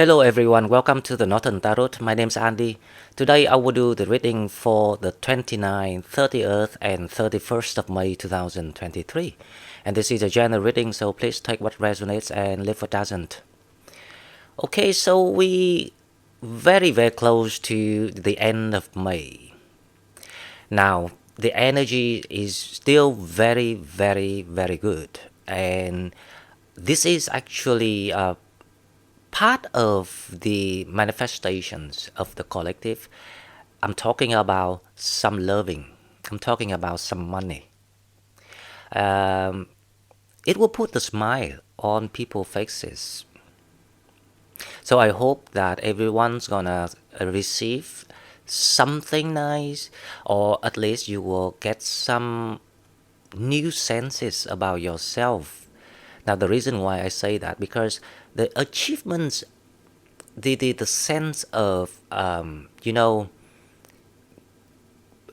Hello everyone, welcome to the Northern Tarot. My name's Andy. Today I will do the reading for the 29th, 30th and 31st of May 2023. And this is a general reading, so please take what resonates and leave what doesn't. Okay, so we very close to the end of May. Now, the energy is still very good. And this is actually part of the manifestations of the collective. I'm talking about some loving. I'm talking about some money. It will put a smile on people's faces. So I hope that everyone's gonna receive something nice, or at least you will get some new senses about yourself. Now the reason why I say that, because the achievements, the sense of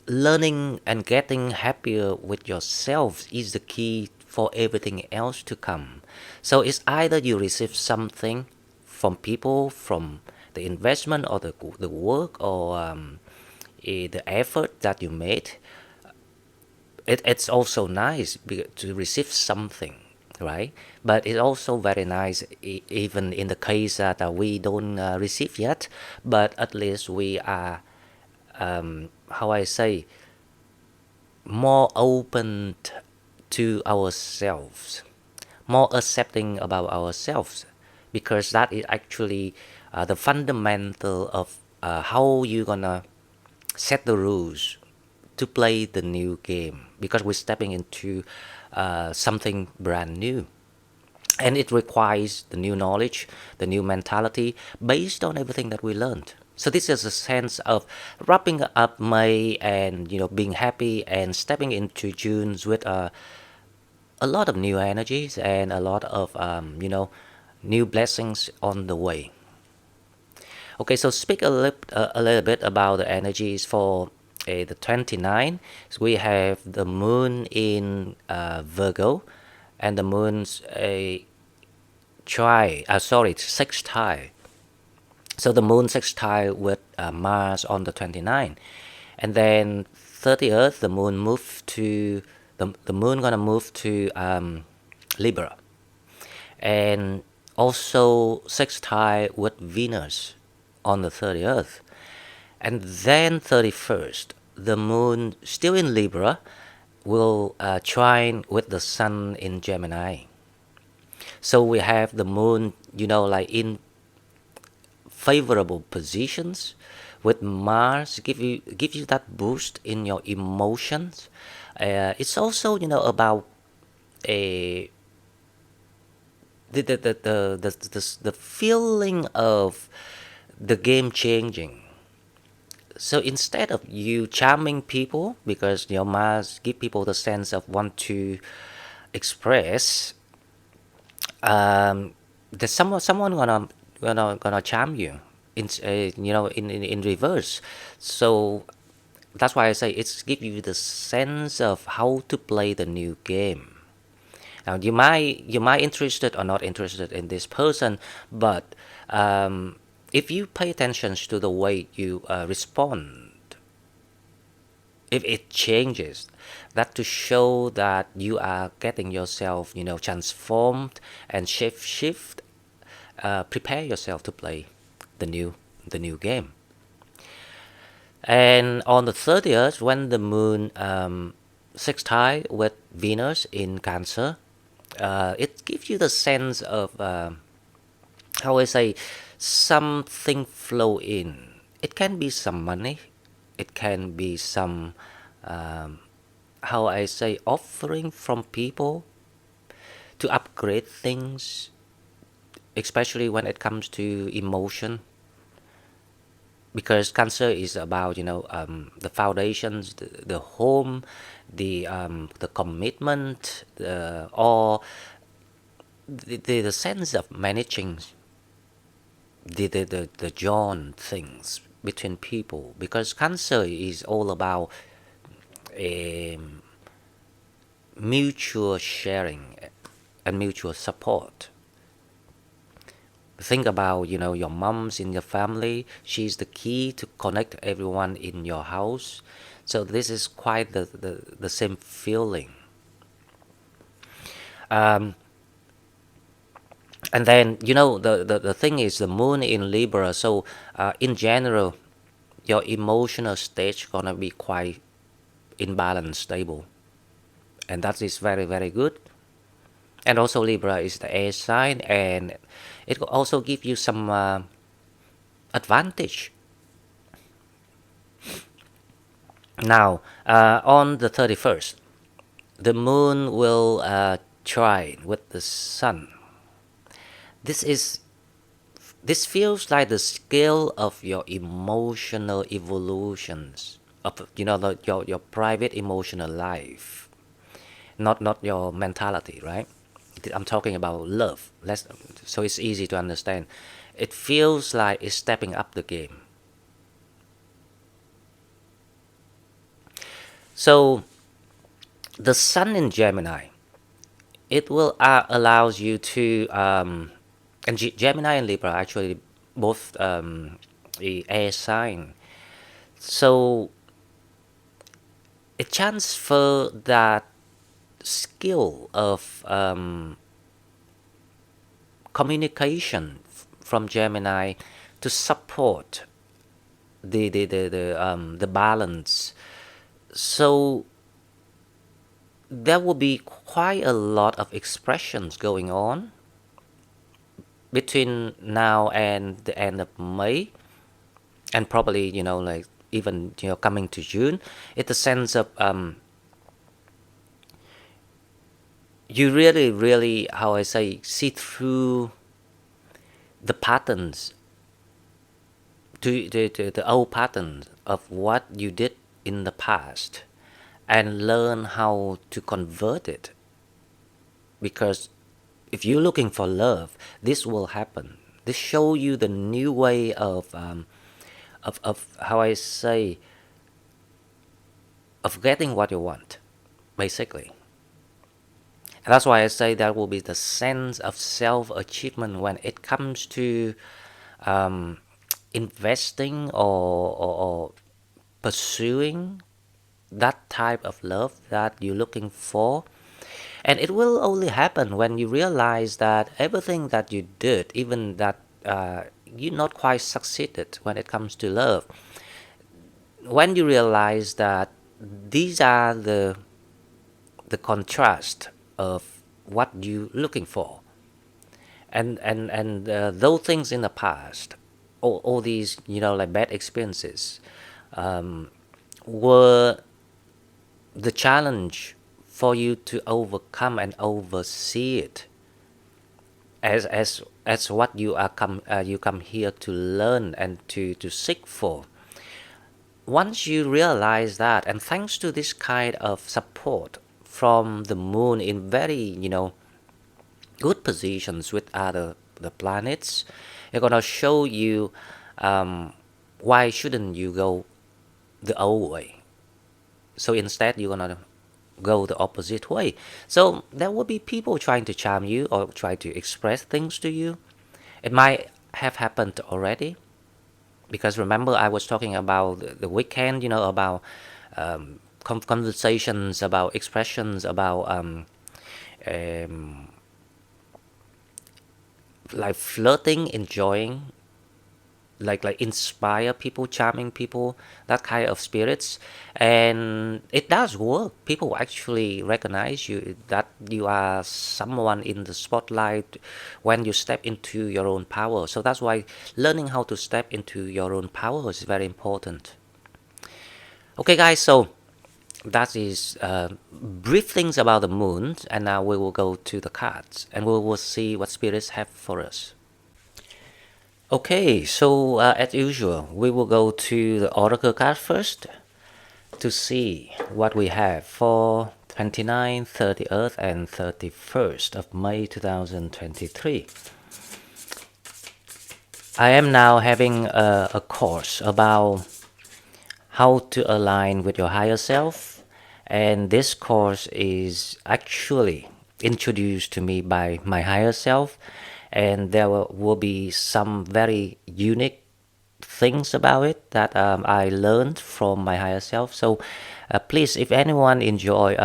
learning and getting happier with yourself is the key for everything else to come. So it's either you receive something from people, from the investment or the work, or the effort that you made. It's also nice to receive something, right? But it's also very nice, even in the case that we don't receive yet, but at least we are, how I say, more open to ourselves, more accepting about ourselves, because that is actually the fundamental of how you're gonna set the rules to play the new game, because we're stepping into something brand new, and it requires the new knowledge, the new mentality based on everything that we learned. So this is a sense of wrapping up May and being happy and stepping into June with a lot of new energies and a lot of new blessings on the way. Okay, so speak a little bit about the energies for the 29. So we have the moon in Virgo, and the moon's a sextile. So the moon sextile with Mars on the 29, and then 30th the moon the moon gonna move to Libra, and also sextile with Venus on the 30th. And then 31st, the moon still in Libra will trine with the sun in Gemini. So we have the moon, like in favorable positions with Mars, give you that boost in your emotions. It's also about a the feeling of the game changing. So instead of you charming people, because your Mars give people the sense of want to express, there's someone gonna charm you in in reverse. So that's why I say it's give you the sense of how to play the new game. Now you might interested or not interested in this person, but if you pay attention to the way you respond, if it changes, that to show that you are getting yourself transformed and shift, prepare yourself to play the new game. And on the 30th, when the moon sextile with Venus in Cancer, it gives you the sense of how I say, something flow in. It can be some money, it can be some how I say, offering from people to upgrade things, especially when it comes to emotion, because Cancer is about the foundations, the home, the commitment, or the sense of managing the joint things between people, because Cancer is all about mutual sharing and mutual support. Think about, your mom's in your family. She's the key to connect everyone in your house. So this is quite the same feeling. Um, and then, the thing is the moon in Libra. So in general, your emotional stage gonna be quite in balance, stable. And that is very, very good. And also Libra is the air sign, and it will also give you some advantage. Now, on the 31st, the moon will trine with the sun. This is this feels like the scale of your emotional evolutions of your private emotional life, not your mentality, right? I'm talking about love. So it's easy to understand. It feels like it's stepping up the game. So the sun in Gemini, it will allows you to and Gemini and Libra are actually both the air sign. So it transfer that skill of communication from Gemini to support the balance. So there will be quite a lot of expressions going on between now and the end of May, and probably like even coming to June. It's a sense of you really, how I say, see through the patterns, to the old patterns of what you did in the past, and learn how to convert it. Because if you're looking for love, this will happen. This show you the new way of how I say, of getting what you want, basically. And that's why I say that will be the sense of self-achievement when it comes to investing or pursuing that type of love that you're looking for. And it will only happen when you realize that everything that you did, even that you're not quite succeeded when it comes to love, when you realize that these are the contrast of what you're looking for, and those things in the past, all these like bad experiences, were the challenge for you to overcome and oversee it as what you come here to learn and to seek for. Once you realize that, and thanks to this kind of support from the moon in very good positions with other the planets, it's gonna show you why shouldn't you go the old way. So instead you're gonna go the opposite way. So there will be people trying to charm you or try to express things to you. It might have happened already, because remember I was talking about the weekend, about conversations, about expressions, about like flirting, enjoying, like inspire people, charming people, that kind of spirits. And it does work. People actually recognize you, that you are someone in the spotlight when you step into your own power. So that's why learning how to step into your own power is very important. Okay guys, so that is brief things about the moon, and now we will go to the cards and we will see what spirits have for us. Okay, so as usual, we will go to the oracle card first to see what we have for 29th, 30th, and 31st of May 2023. I am now having a course about how to align with your higher self, and this course is actually introduced to me by my higher self, and there will be some very unique things about it that I learned from my higher self. So please, if anyone enjoy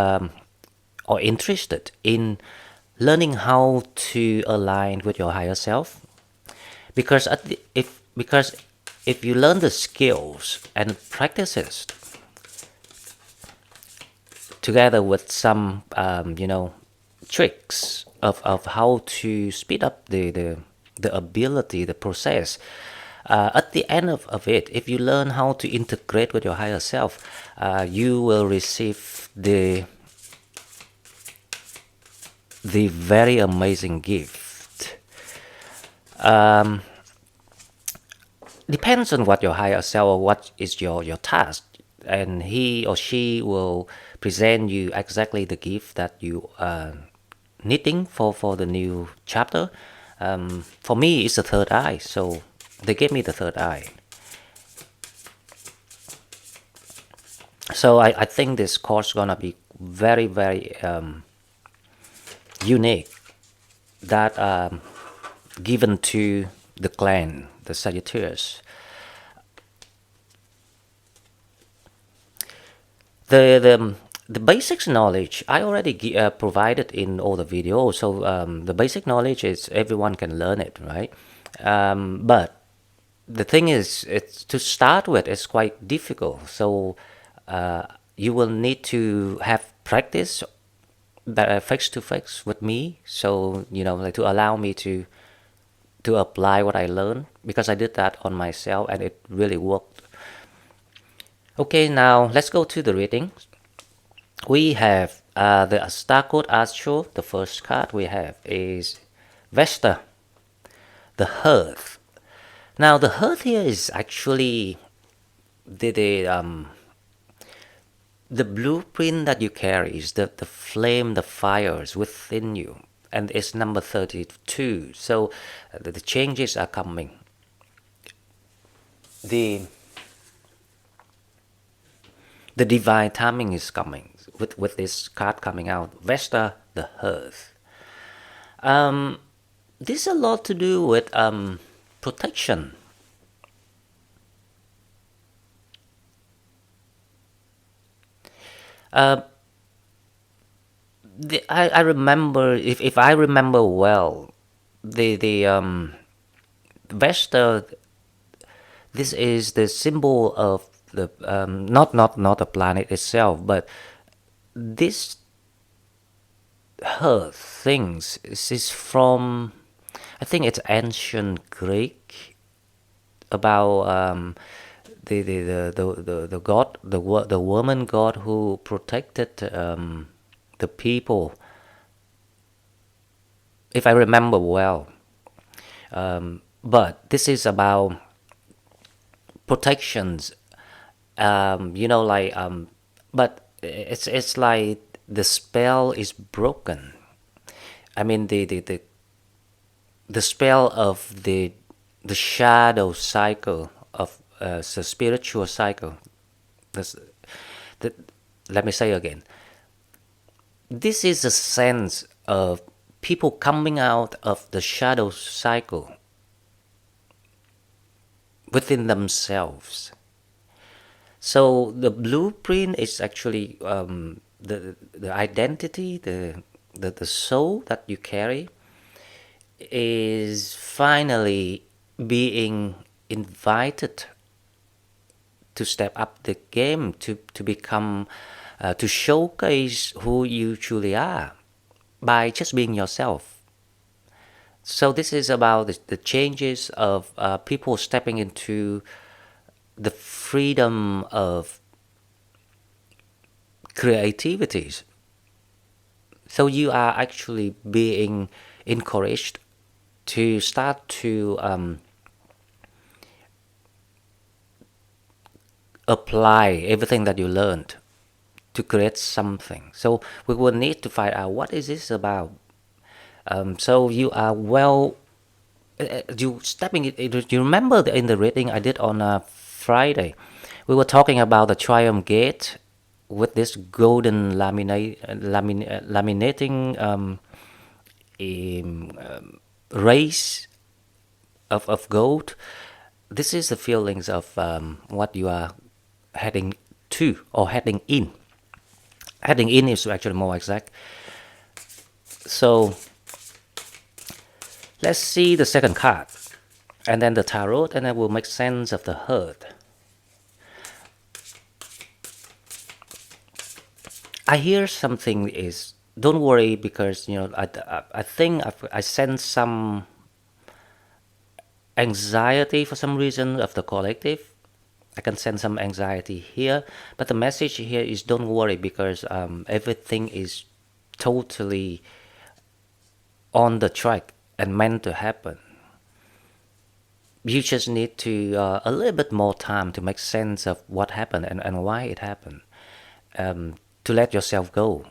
or interested in learning how to align with your higher self, because if you learn the skills and practices together with some tricks of how to speed up the ability, the process, at the end of it, if you learn how to integrate with your higher self, you will receive the very amazing gift. Depends on what your higher self or what is your task, and he or she will present you exactly the gift that you are needing for the new chapter. For me, it's the third eye, so they gave me the third eye. So I think this course gonna be very, very unique, that given to the clan, the Sagittarius. The basics knowledge I already provided in all the videos. So the basic knowledge is everyone can learn it, right? But the thing is, it's to start with, it's quite difficult. So you will need to have practice face to face with me. So like to allow me to apply what I learned, because I did that on myself and it really worked. Okay, now let's go to the reading. We have the star code astro. The first card we have is Vesta, the hearth. Now the hearth here is actually the blueprint that you carry, is the flame, the fires within you, and it's number 32. So the changes are coming. The divine timing is coming with this card coming out. Vesta, the hearth. This has a lot to do with protection. I remember, if I remember well, the Vesta. This is the symbol of the not the planet itself, but this hearth things is from, I think it's ancient Greek, about the god, the woman god who protected the people, if I remember well. But this is about protections, but it's like the spell is broken. I mean the spell of the shadow cycle of the spiritual cycle. Let me say again. This is a sense of people coming out of the shadow cycle within themselves. So the blueprint is actually the identity, the soul that you carry is finally being invited to step up the game, to become, to showcase who you truly are by just being yourself. So this is about the changes of people stepping into the freedom of creativities. So you are actually being encouraged to start to apply everything that you learned to create something. So we will need to find out what is this about. So you are you stepping it. You remember in the reading I did on Friday, we were talking about the Triumph Gate with this golden laminating rays of gold. This is the feelings of what you are heading to or heading in. Heading in is actually more exact. So let's see the second card, and then the tarot, and then we'll make sense of the hurt. I hear something is, don't worry, because I think I sense some anxiety for some reason of the collective. I can sense some anxiety here, but the message here is don't worry, because everything is totally on the track and meant to happen. You just need to a little bit more time to make sense of what happened and why it happened, to let yourself go,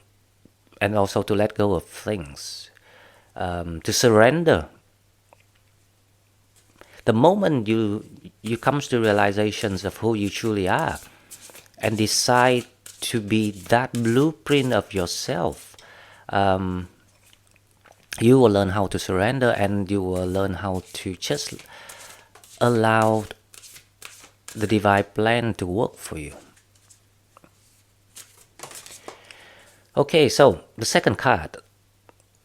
and also to let go of things, to surrender. The moment you comes to realizations of who you truly are and decide to be that blueprint of yourself, you will learn how to surrender, and you will learn how to just allow the divine plan to work for you. Okay, so the second card,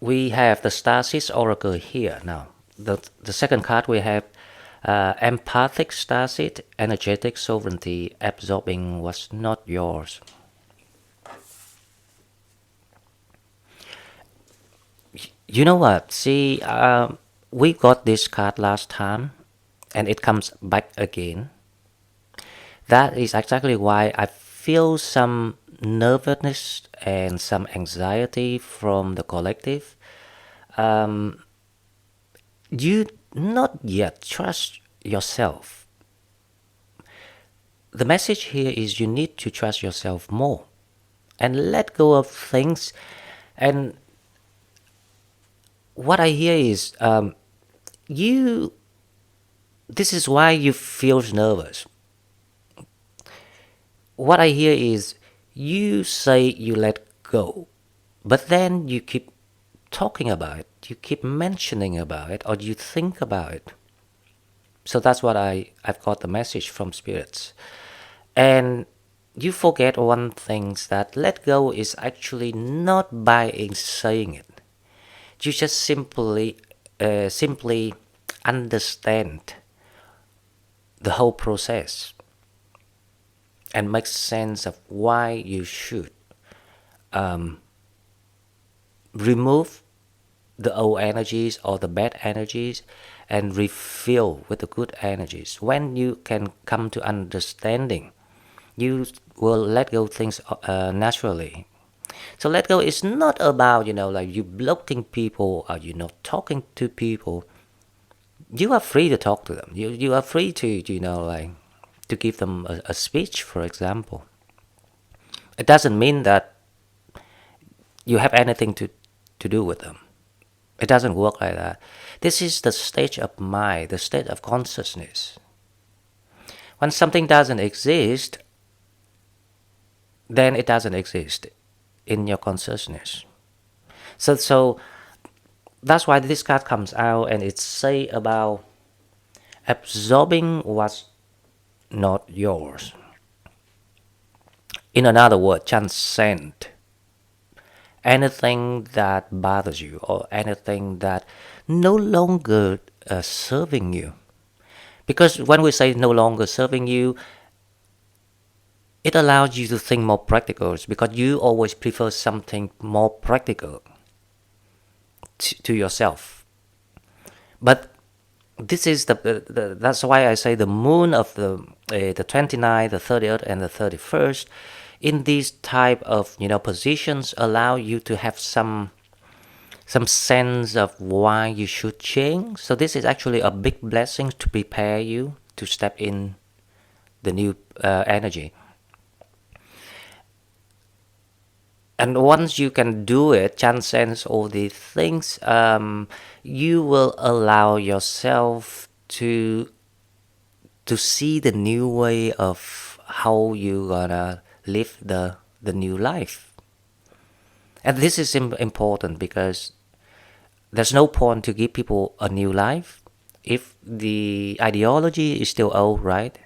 we have the Stasis Oracle here. Now, the second card we have empathic stasis, energetic sovereignty, absorbing what's not yours. You know what? See, we got this card last time, and it comes back again. That is exactly why I feel some nervousness and some anxiety from the collective. You not yet trust yourself. The message here is you need to trust yourself more and let go of things. And what I hear is this is why you feel nervous. What I hear is you say you let go, but then you keep talking about it, you keep mentioning about it, or you think about it. So that's what I've got the message from spirits. And you forget one thing, that let go is actually not by saying it. You just simply understand the whole process and make sense of why you should remove the old energies or the bad energies and refill with the good energies. When you can come to understanding, you will let go things naturally. So let go is not about, like you blocking people or you're not talking to people. You are free to talk to them. You are free to, to give them a speech, for example. It doesn't mean that you have anything to do with them. It doesn't work like that. This is the state of mind, the state of consciousness. When something doesn't exist, then it doesn't exist in your consciousness. So that's why this card comes out, and it say about absorbing what's not yours. In another word, transcend anything that bothers you or anything that no longer serving you. Because when we say no longer serving you, it allows you to think more practical, because you always prefer something more practical to yourself. But this is that's why I say the moon of the 29th, the 30th, and the 31st in these type of positions allow you to have some sense of why you should change. So this is actually a big blessing to prepare you to step in the new energy. And once you can do it, transcend all these things, you will allow yourself to see the new way of how you're gonna live the new life. And this is important because there's no point to give people a new life if the ideology is still old, right?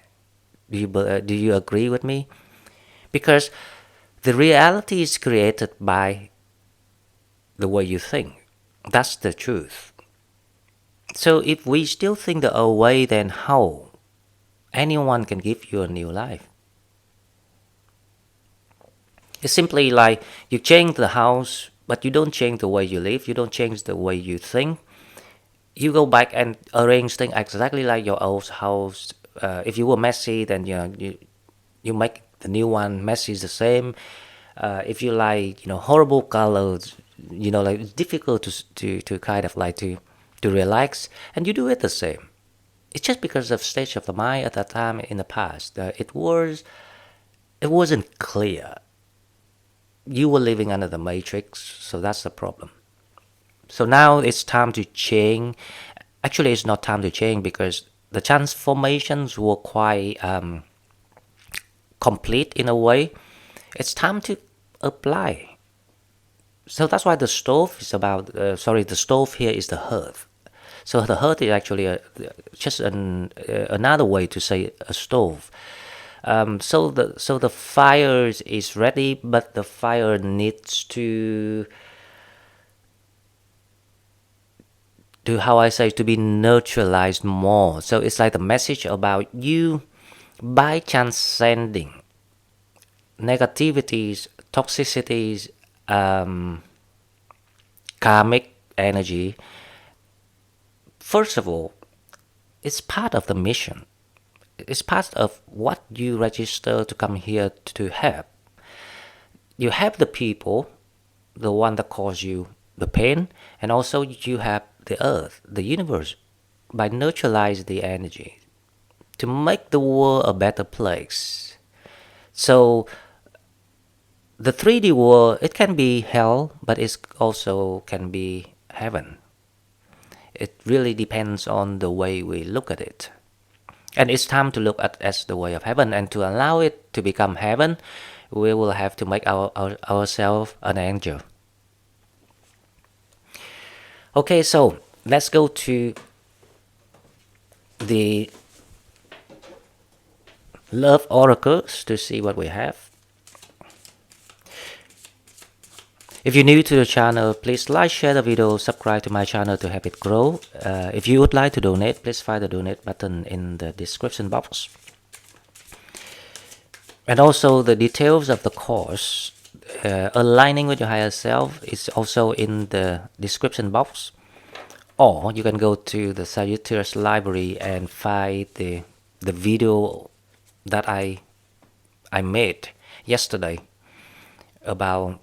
Do you agree with me? Because the reality is created by the way you think. That's the truth. So if we still think the old way, then how anyone can give you a new life? It's simply like you change the house, but you don't change the way you live, you don't change the way you think. You go back and arrange things exactly like your old house. If you were messy, then you make the new one messy is the same. If you like horrible colors, like it's difficult to kind of like to relax, and you do it the same. It's just because of stage of the mind at that time in the past. It wasn't clear. You were living under the matrix, so that's the problem. So now it's time to change. Actually, it's not time to change because the transformations were quite complete in a way. It's time to apply. So that's why the stove is about. The stove here is the hearth. So the hearth is actually just another way to say a stove. So the fire is ready, but the fire needs to how I say to be neutralized more. So it's like the message about you by transcending negativities, toxicities, karmic energy. First of all, it's part of the mission. It's part of what you register to come here to help. You help the people, the one that cause you the pain, and also you have the earth, the universe, by neutralize the energy to make the world a better place. So the 3D world, it can be hell, but it also can be heaven. It really depends on the way we look at it. And it's time to look at as the way of heaven, and to allow it to become heaven, we will have to make ourselves an angel. Okay, so let's go to the love oracles to see what we have. If you're new to the channel, please like, share the video, subscribe to my channel to help it grow. If you would like to donate, please find the donate button in the description box. And also the details of the course, aligning with your higher self, is also in the description box. Or you can go to the Sagittarius library and find the video that I made yesterday about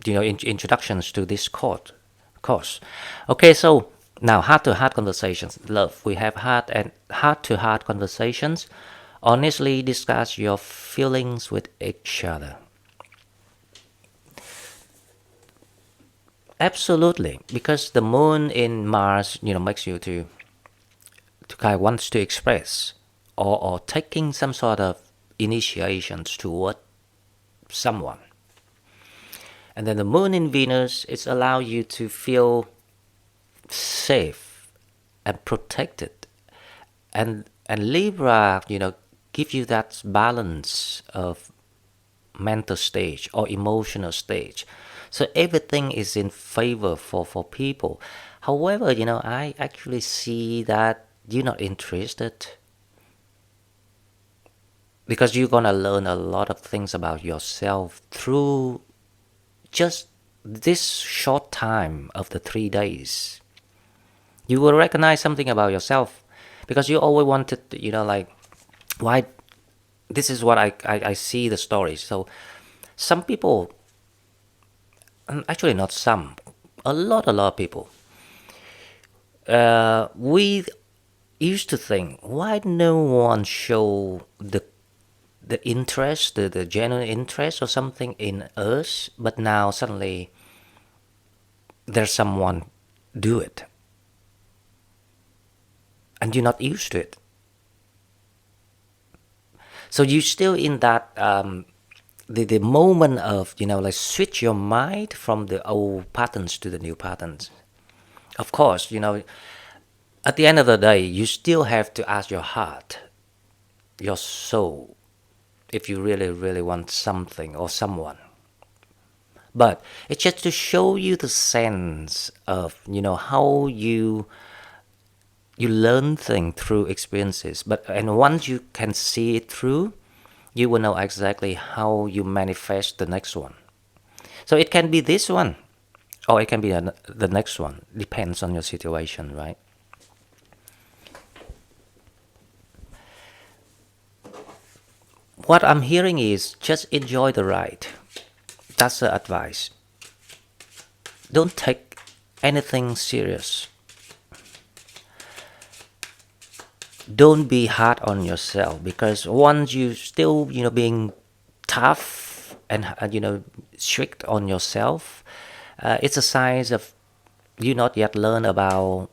introductions to this course. Okay, so now heart-to-heart conversations. Love. We have heart-to-heart conversations. Honestly discuss your feelings with each other. Absolutely, because the moon in Mars, makes you to kind of wants to express or taking some sort of initiations toward someone. And then the moon in Venus, it's allow you to feel safe and protected. And Libra, give you that balance of mental stage or emotional stage. So everything is in favor for people. However, I actually see that you're not interested, because you're gonna learn a lot of things about yourself through just this short time of the 3 days. You will recognize something about yourself, because you always wanted, why? This is what I see the stories. So some people, actually not some, a lot of people, we used to think, why no one show the interest, the genuine interest or something in us, but now suddenly there's someone do it, and you're not used to it. So you're still in that the moment of switch your mind from the old patterns to the new patterns. Of course, you know, at the end of the day, you still have to ask your heart, your soul, if you really, really want something or someone. But it's just to show you the sense of, you know, how you learn things through experiences. But and once you can see it through, you will know exactly how you manifest the next one. So it can be this one, or it can be the next one. Depends on your situation, right? What I'm hearing is just enjoy the ride. That's the advice. Don't take anything serious. Don't be hard on yourself, because once you still, you know, being tough and you know, strict on yourself, it's a sign of you not yet learn about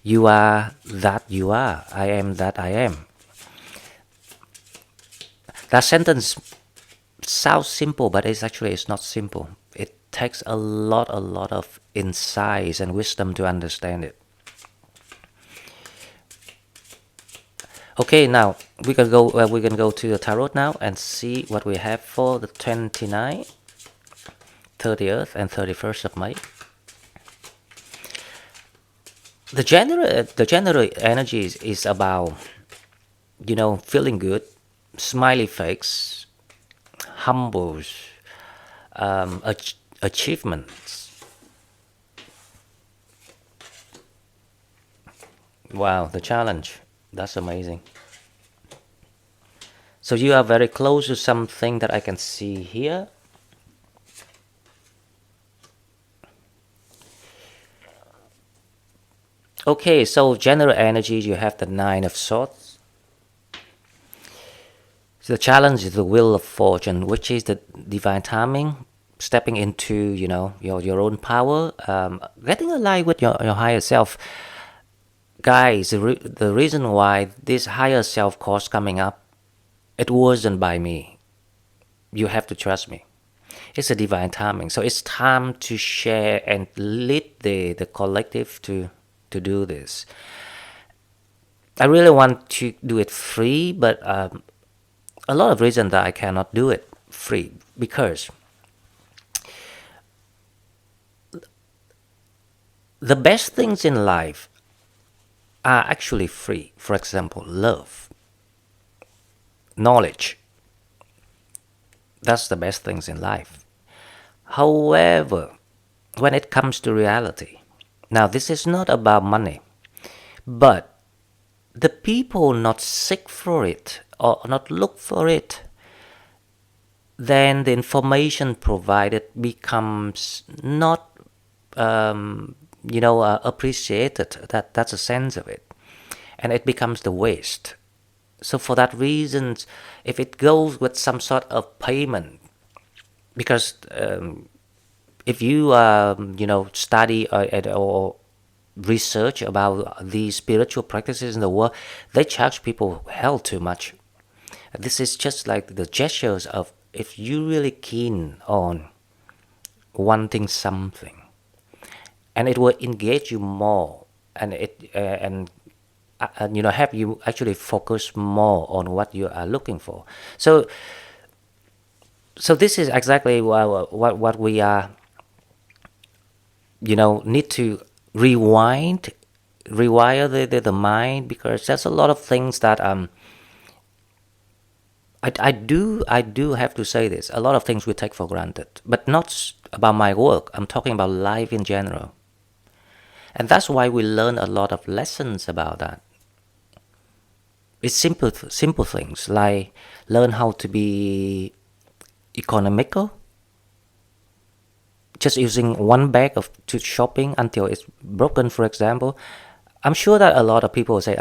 you are that you are. I am that I am. That sentence sounds simple, but it's not simple. It takes a lot of insights and wisdom to understand it. Okay, now we can go to the tarot now and see what we have for the 29th, 30th, and 31st of May. The general energy is about, you know, feeling good, smiley face, humbles, achievements. Wow, the challenge. That's amazing. So you are very close to something that I can see here. Okay, so general energy, you have the Nine of Swords. So the challenge is the Wheel of Fortune, which is the divine timing, stepping into, you know, your own power, getting aligned with your higher self. Guys, the reason why this higher self course coming up, it wasn't by me. You have to trust me. It's a divine timing. So it's time to share and lead the collective to do this. I really want to do it free, but a lot of reasons that I cannot do it free, because the best things in life are actually free. For example, love, knowledge. That's the best things in life. However, when it comes to reality, now this is not about money, but the people not seek for it or not look for it, then the information provided becomes not appreciated. That's a sense of it, and it becomes the waste. So for that reason, if it goes with some sort of payment, because if you study or research about these spiritual practices in the world, they charge people hell too much. This is just like the gestures of, if you really keen on wanting something, and it will engage you more, and have you actually focus more on what you are looking for. So this is exactly what we are, need to rewire the mind, because there's a lot of things that I do have to say this. A lot of things we take for granted, but not about my work. I'm talking about life in general. And that's why we learn a lot of lessons about that. It's simple things, like learn how to be economical. Just using one bag to shopping until it's broken, for example. I'm sure that a lot of people say,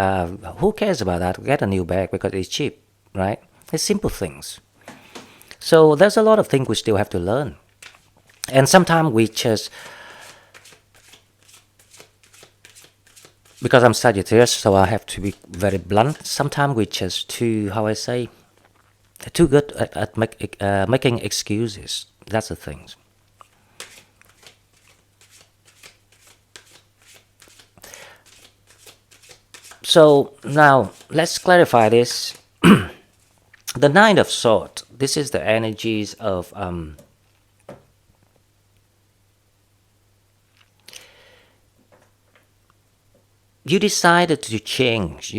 who cares about that? Get a new bag because it's cheap, right? It's simple things. So there's a lot of things we still have to learn. And sometimes we just, because I'm Sagittarius, so I have to be very blunt. Sometimes we just too good at making excuses. That's the thing. So now let's clarify this. The Nine of Swords. This is the energies of you decided to change.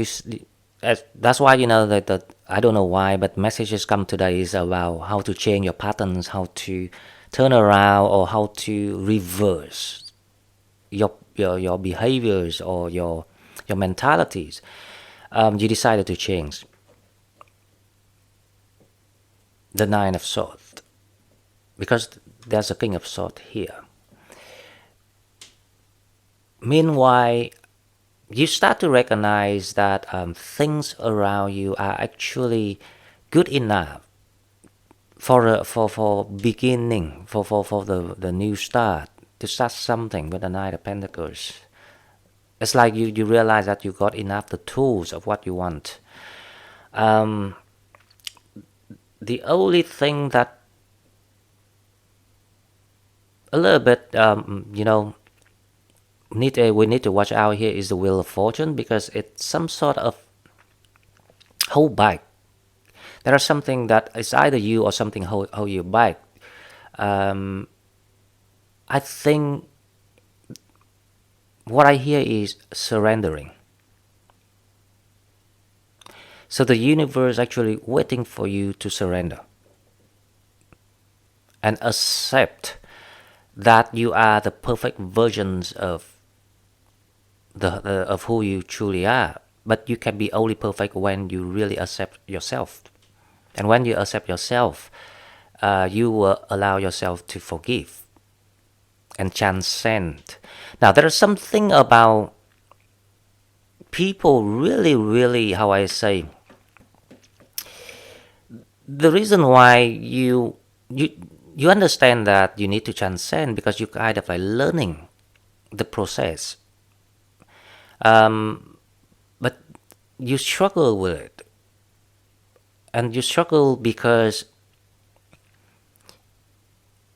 That's why that I don't know why, but messages come today is about how to change your patterns, how to turn around, or how to reverse your behaviors or your mentalities. You decided to change. The Nine of Swords, because there's a King of Swords here. Meanwhile, you start to recognize that things around you are actually good enough for beginning, for the new start, to start something with the Knight of Pentacles. It's like you realize that you got enough the tools of what you want. The only thing that a little bit we need to watch out here is the Wheel of Fortune, because it's some sort of hold back. There is something that is either you or something hold you back. I think what I hear is surrendering. So the universe actually waiting for you to surrender and accept that you are the perfect versions of of who you truly are. But you can be only perfect when you really accept yourself. And when you accept yourself, you will allow yourself to forgive and transcend. Now, there is something about people really, how I say, the reason why you understand that you need to transcend, because you kind of like learning the process. But you struggle with it. And you struggle because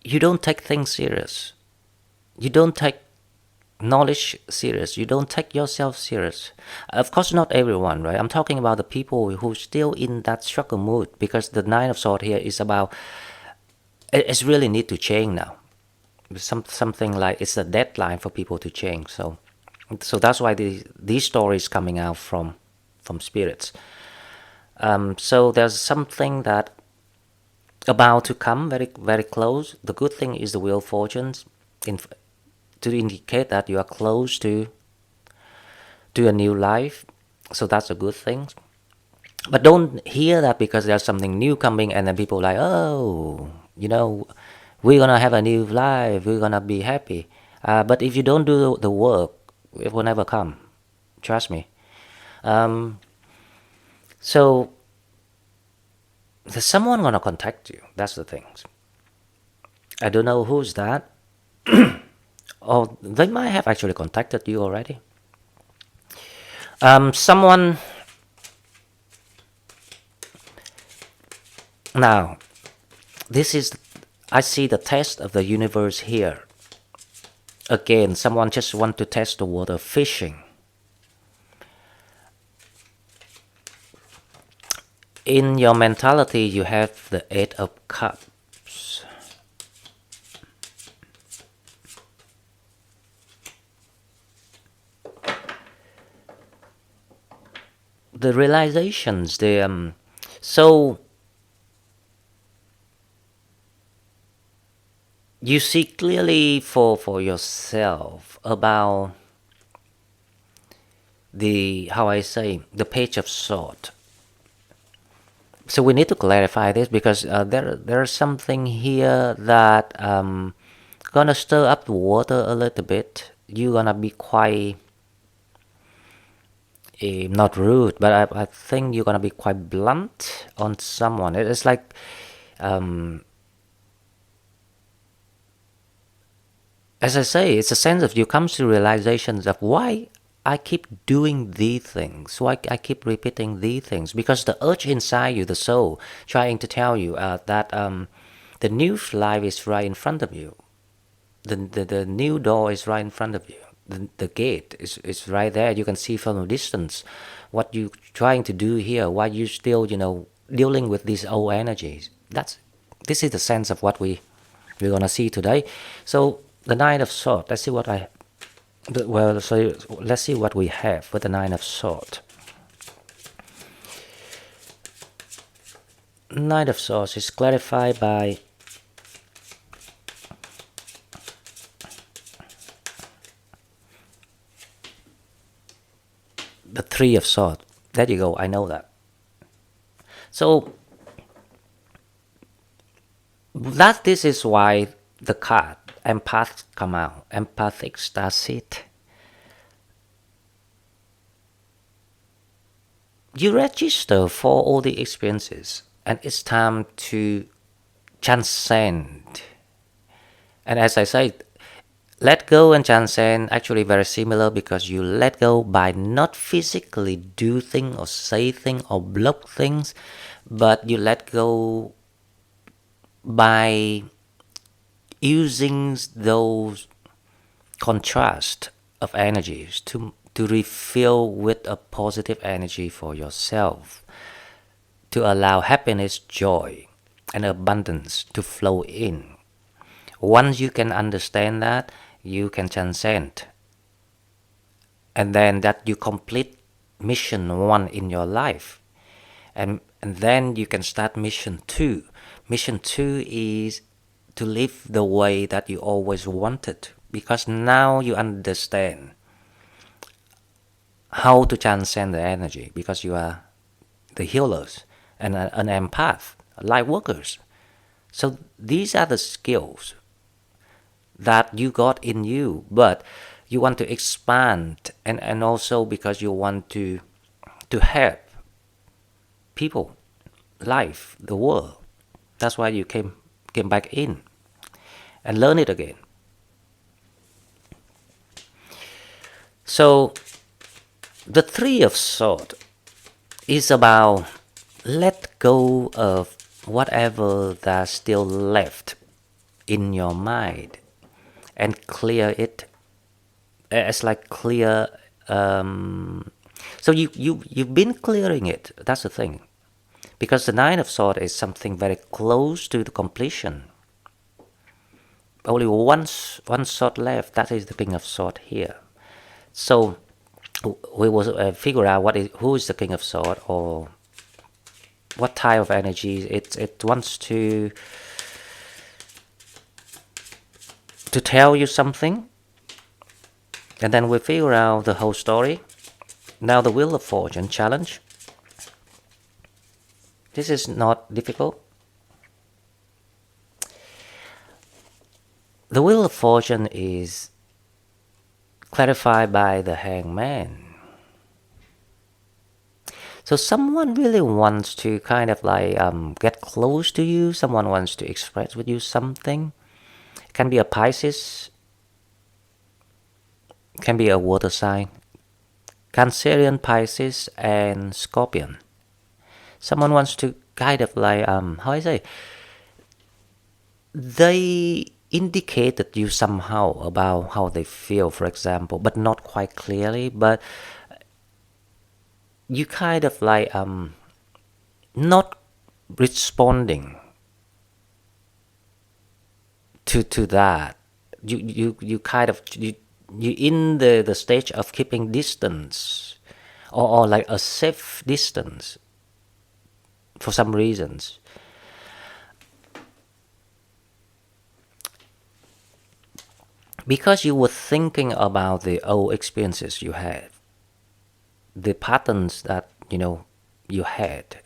you don't take things serious. You don't take knowledge serious. You don't take yourself serious. Of course, not everyone, right? I'm talking about the people who still in that struggle mood, because the Nine of Swords here is about, it's really need to change now. Something like it's a deadline for people to change. So that's why these stories coming out from spirits. So there's something that about to come very close. The good thing is the Wheel of Fortunes to indicate that you are close to a new life. So that's a good thing. But don't hear that because there's something new coming and then people are like, oh, we're gonna have a new life, we're gonna be happy. But if you don't do the work, it will never come. Trust me. So there's someone gonna contact you. That's the thing. I don't know who's that. Or they might have actually contacted you already. Someone. Now, this is, I see the test of the universe here. Again, someone just want to test the water, fishing. In your mentality, you have the Eight of Cups. The realizations, so you see clearly for yourself about the, how I say, the Page of Swords. So we need to clarify this because there's something here that gonna stir up the water a little bit. You're gonna be quite not rude, but I think you're gonna be quite blunt on someone. It's like as I say, it's a sense of you come to realizations of why I keep doing these things, why I keep repeating these things, because the urge inside you, the soul, trying to tell you that the new life is right in front of you. The new door is right in front of you. the gate is right there. You can see from a distance what you're trying to do here, why you still, dealing with these old energies. This is the sense of what we're gonna see today. So the Nine of Swords. Let's see what let's see what we have with the Nine of Swords. Nine of Swords is clarified by the Three of Swords. There you go, I know that. So this is why the card empath come out. Empathic starseed. You register for all the experiences, and it's time to transcend. And as I said, let go and transcend actually very similar, because you let go by not physically do things or say things or block things, but you let go by using those contrast of energies to refill with a positive energy for yourself, to allow happiness, joy, and abundance to flow in. Once you can understand that, you can transcend. And then that you complete mission 1 in your life. And then you can start mission 2. Mission 2 is to live the way that you always wanted, because now you understand how to transcend the energy, because you are the healers and an empath, light workers. So these are the skills that you got in you, but you want to expand, and also because you want to help people, life, the world. That's why you came back in and learn it again. So the Three of Swords is about let go of whatever that's still left in your mind and clear it. It's like clear. So you've been clearing it. That's the thing, because the Nine of Swords is something very close to the completion. Only one sword left. That is the King of Swords here. So we will figure out who is the King of Swords, or what type of energy it wants to tell you something, and then we figure out the whole story. Now the Wheel of Fortune challenge. This is not difficult. The Wheel of Fortune is clarified by the Hangman. So someone really wants to kind of like get close to you. Someone wants to express with you something. It can be a Pisces. It can be a water sign. Cancerian, Pisces, and Scorpion. Someone wants to kind of like, how I say, they indicated you somehow about how they feel, for example, but not quite clearly, but you kind of like not responding to that. You kind of you in the stage of keeping distance, or like a safe distance for some reasons. Because you were thinking about the old experiences you had, the patterns that you had,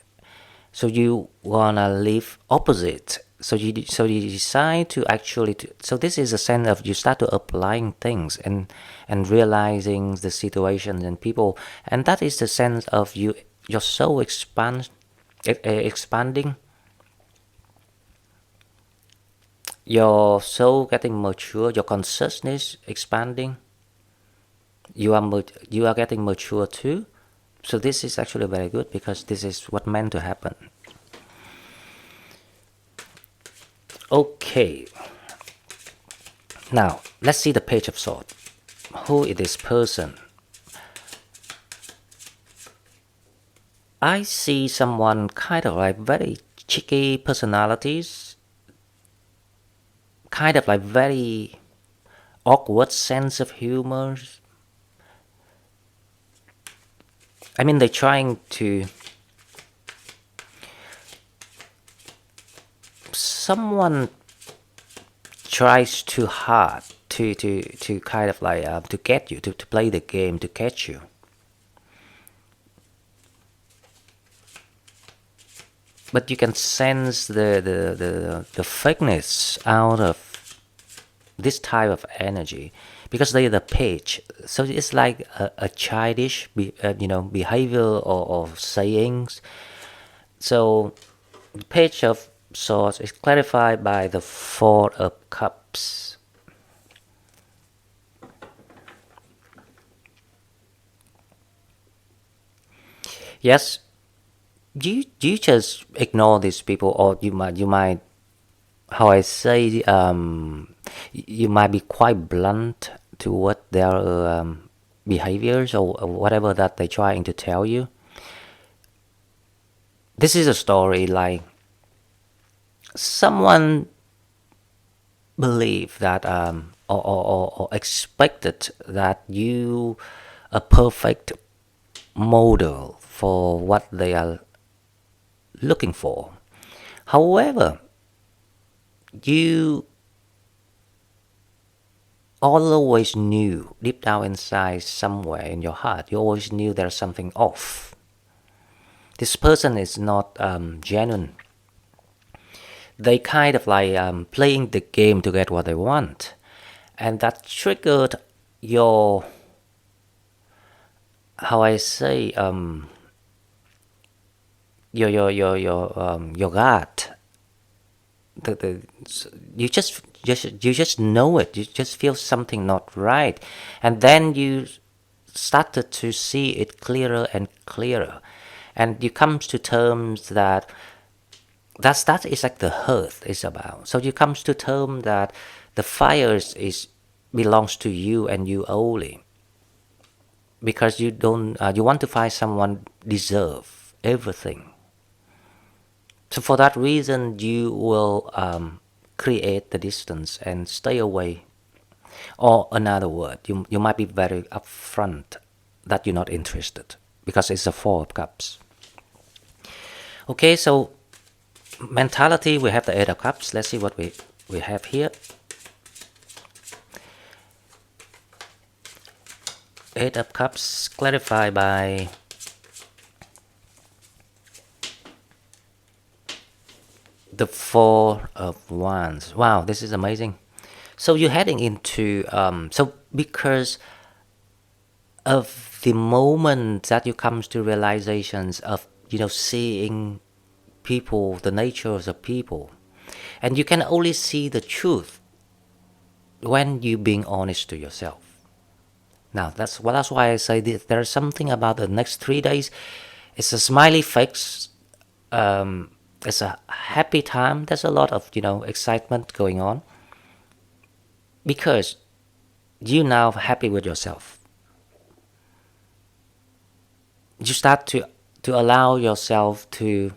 so you wanna live opposite. So you decide to actually. So this is a sense of you start to applying things and realizing the situations and people, and that is the sense of your soul expanding. Your soul getting mature, your consciousness expanding. You are getting mature too. So this is actually very good, because this is what meant to happen. Okay. Now let's see the Page of Swords. who is this person? I see someone kind of like very cheeky personalities, kind of like very awkward sense of humor. I mean, they're trying to... Someone tries too hard to kind of like to get you, to play the game, to catch you. But you can sense the fakeness out of this type of energy, because they are the page. So it's like a childish, behavior or sayings. So the page of swords is clarified by the Four of Cups. Yes, you just ignore these people, or you might, how I say, you might be quite blunt toward their behaviors or whatever that they're trying to tell you. This is a story like someone believed that or expected that you a perfect model for what they are looking for. However, you always knew deep down inside, somewhere in your heart, you always knew there's something off. This person is not genuine. They kind of like playing the game to get what they want, and that triggered your, how I say, your guard. You just know it. You just feel something not right, and then you started to see it clearer and clearer, and you come to terms that is like the hearth is about. So you come to terms that the fire is belongs to you and you only, because you don't you want to find someone deserve everything. So for that reason, you will create the distance and stay away. Or another word, you might be very upfront that you're not interested, because it's a Four of Cups. Okay, so mentality, we have the Eight of Cups. Let's see what we have here. Eight of Cups clarified by the Four of Wands. Wow, this is amazing. So you're heading into so because of the moment that you come to realizations of seeing people, the nature of the people, and you can only see the truth when you're being honest to yourself. Now that's why I say there's something about the next 3 days. It's a smiley face. It's a happy time. There's a lot of excitement going on, because you now happy with yourself. You start to allow yourself to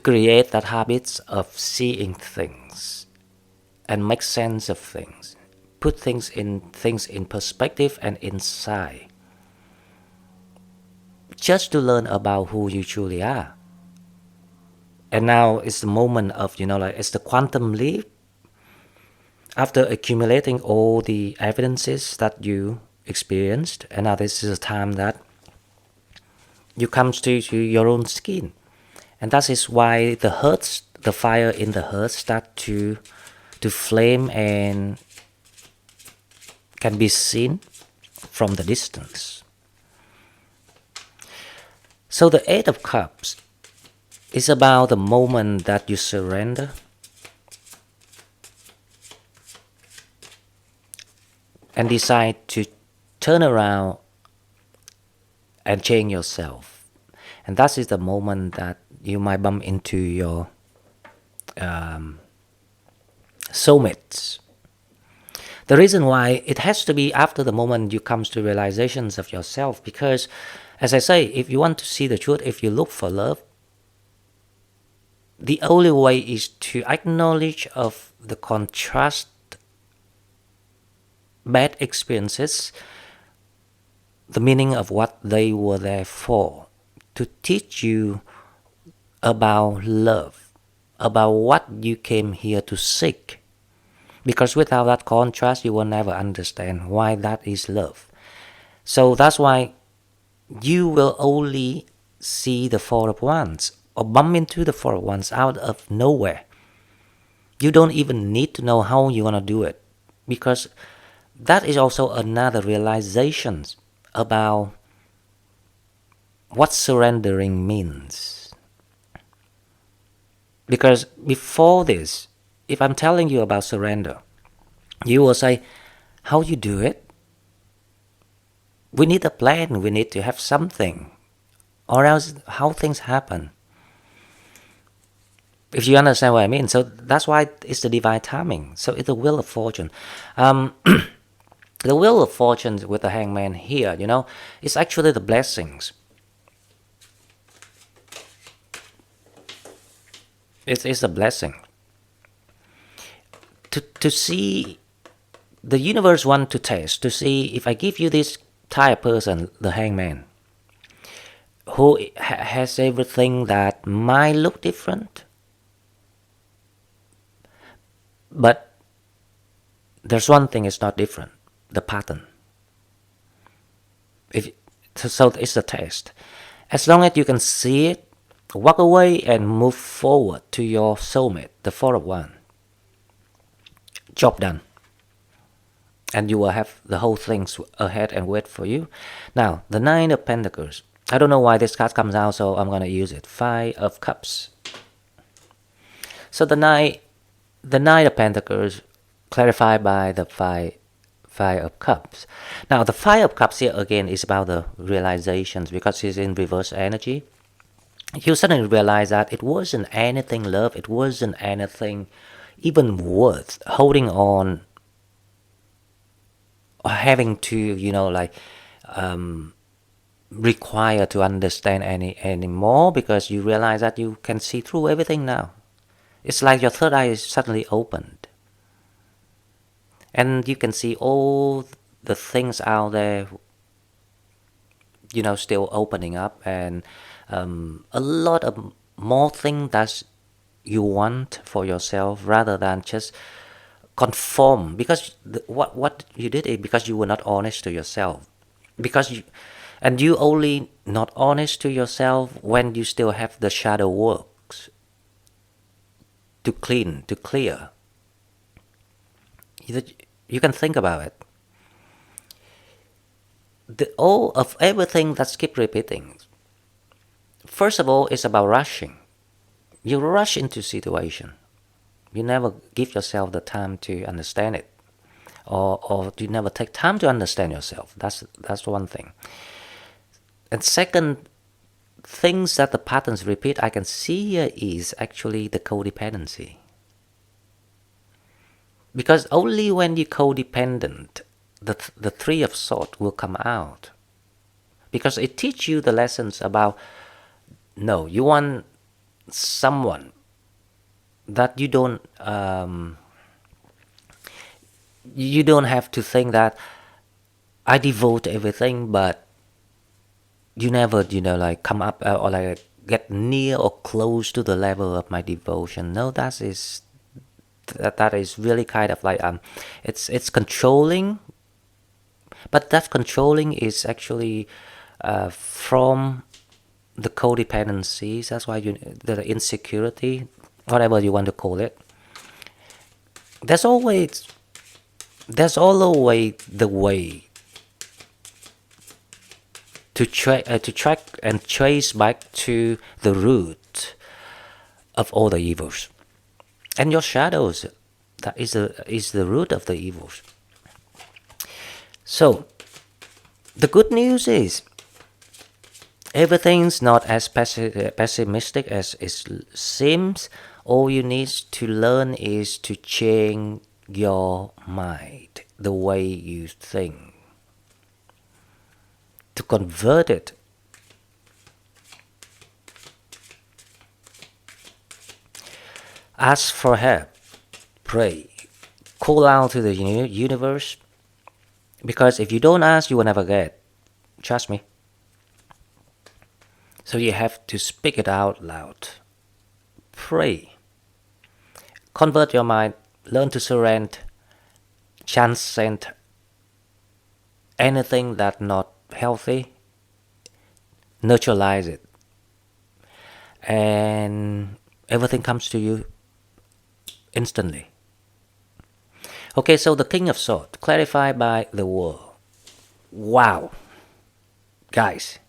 create that habits of seeing things and make sense of things, put things in perspective and insight, just to learn about who you truly are. And now it's the moment of it's the quantum leap. After accumulating all the evidences that you experienced, and now this is a time that you come to your own skin. And that is why the fire in the heart start to flame and can be seen from the distance. So the Eight of Cups is about the moment that you surrender and decide to turn around and change yourself. And that is the moment that you might bump into your soulmates. The reason why it has to be after the moment you come to realizations of yourself, because as I say, if you want to see the truth, if you look for love, the only way is to acknowledge of the contrast, bad experiences, the meaning of what they were there for, to teach you about love, about what you came here to seek. Because without that contrast, you will never understand why that is love. So that's why you will only see the Four of Wands or bump into the Four of Wands out of nowhere. You don't even need to know how you're going to do it, because that is also another realization about what surrendering means. Because before this, if I'm telling you about surrender, you will say, how you do it? We need a plan, we need to have something, or else how things happen. If you understand what I mean. So that's why it's the divine timing. So it's the wheel of fortune. The wheel of fortune with the hangman here, it's actually the blessings. It's a blessing. To see, the universe want to test, to see if I give you this type of person, the hangman, who has everything that might look different, but there's one thing is not different, the pattern. So it's a test. As long as you can see it, walk away and move forward to your soulmate, the Four of Wands. Job done. And you will have the whole things ahead and wait for you. Now, the Nine of Pentacles. I don't know why this card comes out, so I'm going to use it. Five of Cups. So the Nine of Pentacles clarified by the Five of Cups. Now, the Five of Cups here again is about the realizations, because it's in reverse energy. You suddenly realize that it wasn't anything love, it wasn't anything even worth holding on, or having to, require to understand anymore, because you realize that you can see through everything now. It's like your third eye is suddenly opened. And you can see all the things out there, still opening up, and a lot of more things that you want for yourself, rather than just conform. Because what you did is because you were not honest to yourself. And you only not honest to yourself when you still have the shadow works to clear. You can think about it. All of everything that keep repeating. First of all, it's about rushing. You rush into situation. You never give yourself the time to understand it, or you never take time to understand yourself. That's one thing. And second, things that the patterns repeat, I can see here is actually the codependency. Because only when you're codependent, the Three of Swords will come out. Because it teaches you the lessons about, no, you want someone that you don't have to think that I devote everything, but you never come up or get near or close to the level of my devotion. No, that is really kind of it's controlling, but that controlling is actually from the codependencies. That's why the insecurity, whatever you want to call it. There's always the way to track and trace back to the root of all the evils. And your shadows, that is the root of the evils. So, the good news is, everything's not as pessimistic as it seems. All you need to learn is to change your mind. the way you think, to convert it. Ask for help, pray, call out to the universe, because if you don't ask, you will never get. Trust me. So you have to speak it out loud. Pray. Convert your mind, learn to surrender, transcend anything that's not healthy, neutralize it, and everything comes to you instantly. Okay, so the King of Swords, clarified by the world. Wow. Guys,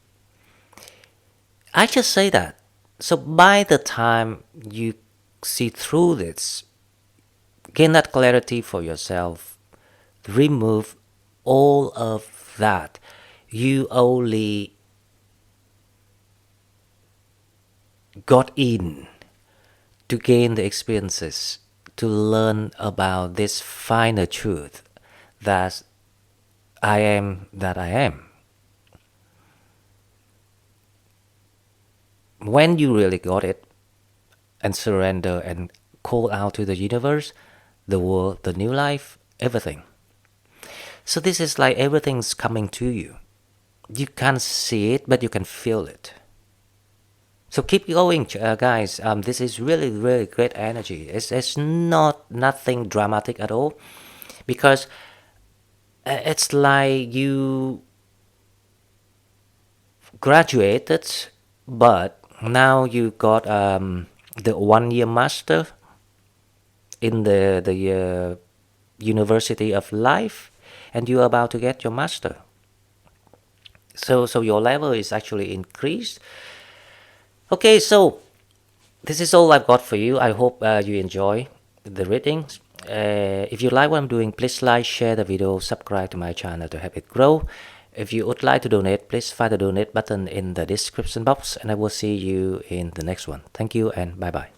I just say that. So by the time you see through this, gain that clarity for yourself, remove all of that. You only got in to gain the experiences, to learn about this finer truth that I am that I am. When you really got it and surrender and call out to the universe, the world, the new life, everything. So this is like everything's coming to you. You can't see it, but you can feel it. So keep going, guys. This is really, really great energy. It's nothing dramatic at all, because it's like you graduated, but now you got the 1 year master in the University of Life, and you're about to get your master. So your level is actually increased. Okay, so this is all I've got for you. I hope you enjoy the readings. If you like what I'm doing, please like, share the video, subscribe to my channel to help it grow. If you would like to donate, please find the donate button in the description box, and I will see you in the next one. Thank you and bye bye.